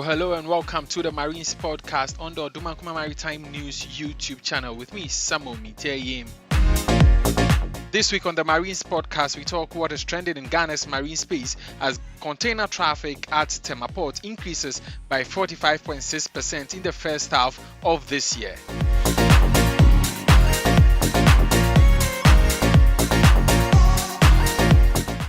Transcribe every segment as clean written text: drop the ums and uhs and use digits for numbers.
Hello and welcome to the Marines podcast on the Odumankuma Maritime News YouTube channel with me, Samuel Miteyim. This week on the Marines podcast, we talk what is trending in Ghana's marine space as container traffic at Tema Port increases by 45.6% in the first half of this year.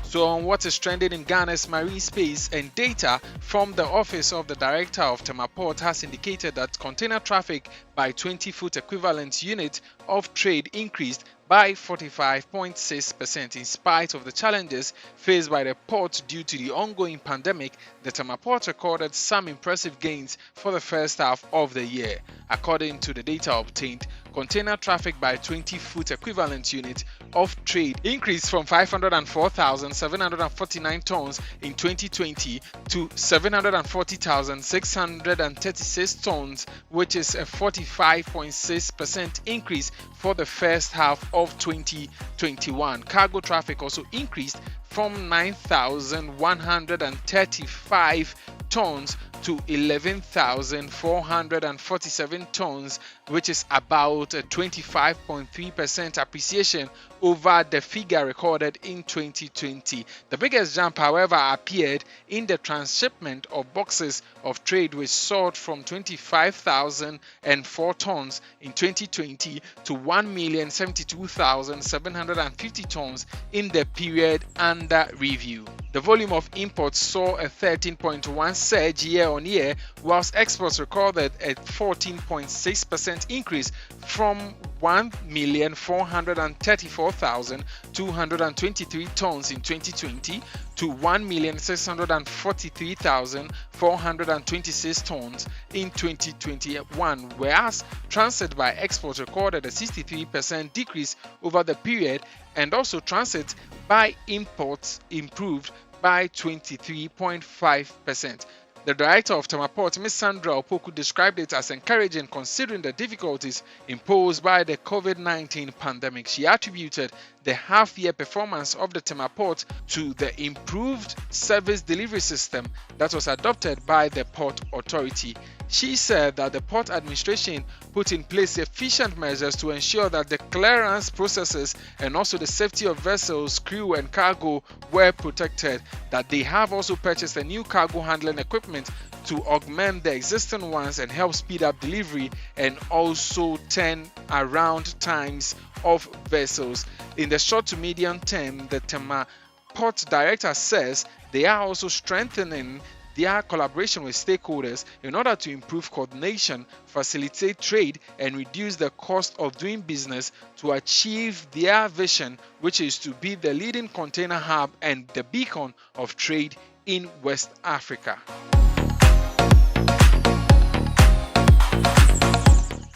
So on what is trending in Ghana's marine space, and data from the Office of the Director of Tema Port has indicated that container traffic by 20-foot equivalent unit of trade increased by 45.6%. In spite of the challenges faced by the port due to the ongoing pandemic, the Tema Port recorded some impressive gains for the first half of the year. According to the data obtained, container traffic by 20-foot equivalent unit of trade increased from 504,749 tons in 2020 to 740,636 tons, which is a 45.6% increase for the first half of 2021. Cargo traffic also increased from 9,135 tons to 11,447 tons, which is about a 25.3% appreciation over the figure recorded in 2020. The biggest jump, however, appeared in the transshipment of boxes of trade, which soared from 25,004 tons in 2020 to 1,072,750 tons in the period under review. The volume of imports saw a 13.1% surge year-on-year, whilst exports recorded a 14.6% increase from 1,434,223 tons in 2020 to 1,643,426 tons in 2021, whereas transit by export recorded a 63% decrease over the period, and also transit by imports improved by 23.5%. The director of Tema Port, Ms. Sandra Opoku, described it as encouraging considering the difficulties imposed by the COVID-19 pandemic. She attributed the half-year performance of the Tema Port to the improved service delivery system that was adopted by the Port Authority. She said that the port administration put in place efficient measures to ensure that the clearance processes and also the safety of vessels, crew and cargo were protected, that they have also purchased a new cargo handling equipment to augment the existing ones and help speed up delivery and also turn around times of vessels. In the short to medium term, the Tema Port Director says they are also strengthening their collaboration with stakeholders in order to improve coordination, facilitate trade, and reduce the cost of doing business to achieve their vision, which is to be the leading container hub and the beacon of trade in West Africa.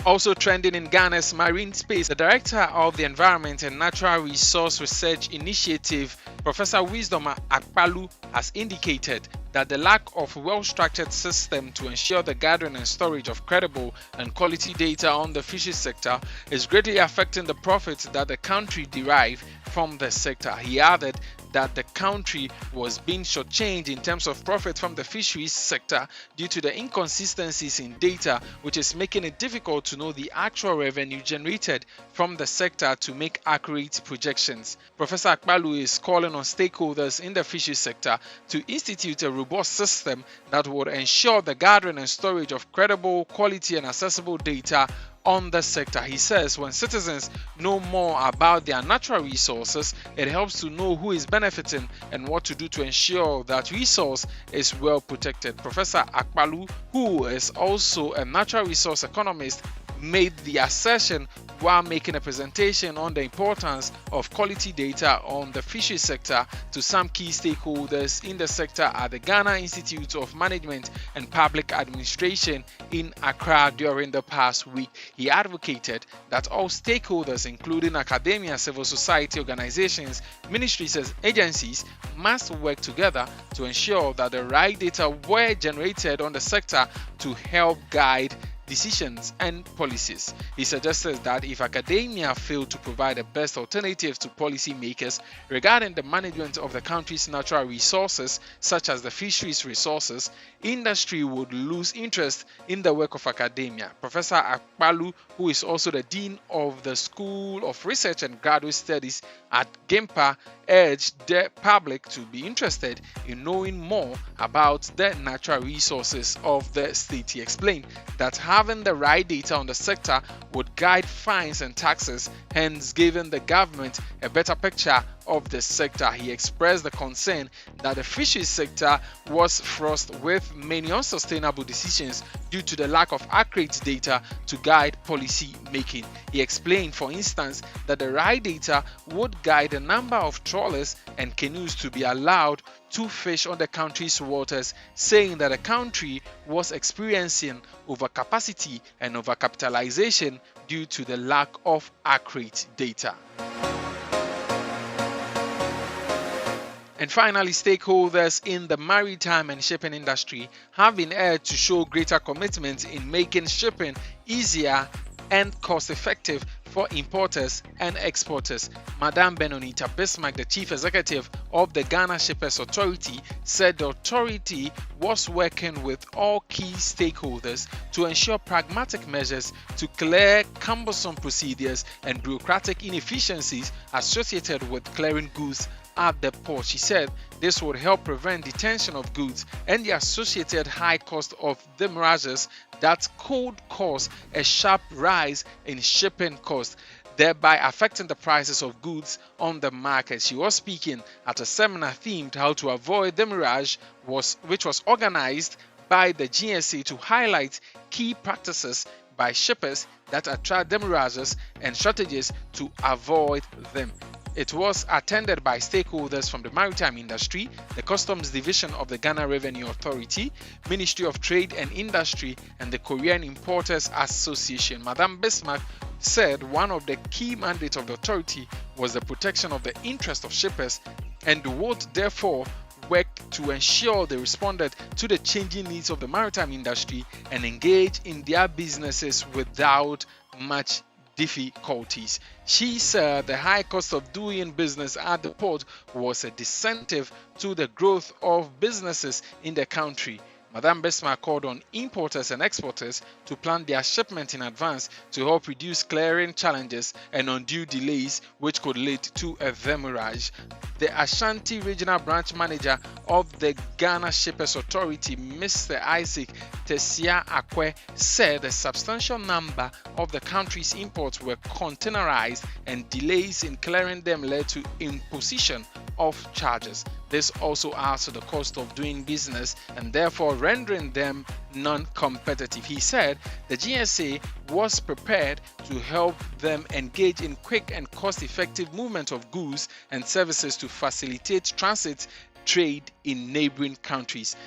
Also trending in Ghana's marine space, the Director of the Environment and Natural Resource Research Initiative, Professor Wisdom Akpalu, has indicated that the lack of a well-structured system to ensure the gathering and storage of credible and quality data on the fisheries sector is greatly affecting the profits that the country derives from the sector. He added that the country was being shortchanged in terms of profit from the fisheries sector due to the inconsistencies in data, which is making it difficult to know the actual revenue generated from the sector to make accurate projections. Professor Akpalu is calling on stakeholders in the fisheries sector to institute a robust system that would ensure the gathering and storage of credible, quality and accessible data on the sector. He says when citizens know more about their natural resources, it helps to know who is benefiting and what to do to ensure that resource is well protected. Professor Akpalu, who is also a natural resource economist, made the assertion while making a presentation on the importance of quality data on the fisheries sector to some key stakeholders in the sector at the Ghana Institute of Management and Public Administration in Accra during the past week. He advocated that all stakeholders, including academia, civil society organizations, ministries and agencies, must work together to ensure that the right data were generated on the sector to help guide decisions and policies. He suggested that if academia failed to provide the best alternative to policymakers regarding the management of the country's natural resources, such as the fisheries resources, industry would lose interest in the work of academia. Professor Akpalu, who is also the Dean of the School of Research and Graduate Studies at GIMPA, urged the public to be interested in knowing more about the natural resources of the state. He explained that having the right data on the sector would guide fines and taxes, hence giving the government a better picture of the sector. He expressed the concern that the fisheries sector was fraught with many unsustainable decisions due to the lack of accurate data to guide policy making. He explained, for instance, that the right data would guide the number of trawlers and canoes to be allowed to fish on the country's waters, saying that the country was experiencing overcapacity and overcapitalization due to the lack of accurate data. And finally, stakeholders in the maritime and shipping industry have been urged to show greater commitment in making shipping easier and cost-effective for importers and exporters. Madame Benonita Bismarck, the Chief Executive of the Ghana Shippers Authority, said the authority was working with all key stakeholders to ensure pragmatic measures to clear cumbersome procedures and bureaucratic inefficiencies associated with clearing goods at the port. She said this would help prevent detention of goods and the associated high cost of demurrages that could cause a sharp rise in shipping costs, thereby affecting the prices of goods on the market. She was speaking at a seminar themed How to Avoid Demurrage, which was organized by the GSA to highlight key practices by shippers that attract demurrages and strategies to avoid them. It was attended by stakeholders from the maritime industry, the Customs Division of the Ghana Revenue Authority, Ministry of Trade and Industry, and the Korean Importers Association. Madame Bismarck said one of the key mandates of the authority was the protection of the interest of shippers and would therefore work to ensure they responded to the changing needs of the maritime industry and engage in their businesses without much difficulties. She said the high cost of doing business at the port was a disincentive to the growth of businesses in the country. Madame Bismarck called on importers and exporters to plan their shipment in advance to help reduce clearing challenges and undue delays which could lead to a demurrage. The Ashanti Regional Branch Manager of the Ghana Shippers Authority, Mr. Isaac Tessia Akwe, said a substantial number of the country's imports were containerized and delays in clearing them led to imposition of charges. This also adds to the cost of doing business and therefore rendering them non-competitive. He said the GSA was prepared to help them engage in quick and cost-effective movement of goods and services to facilitate transit trade in neighboring countries.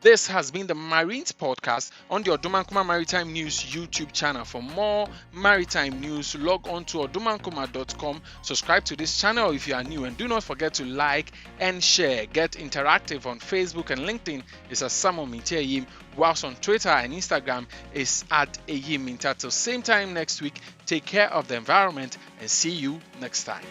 This has been the Marines podcast on the Odumankuma Maritime News YouTube channel. For more maritime news, log on to odumankuma.com. Subscribe to this channel if you are new, and do not forget to like and share. Get interactive on Facebook and LinkedIn is at Samuel Mintayim, whilst on Twitter and Instagram is at Eyim Minta. Till same time next week, take care of the environment and see you next time.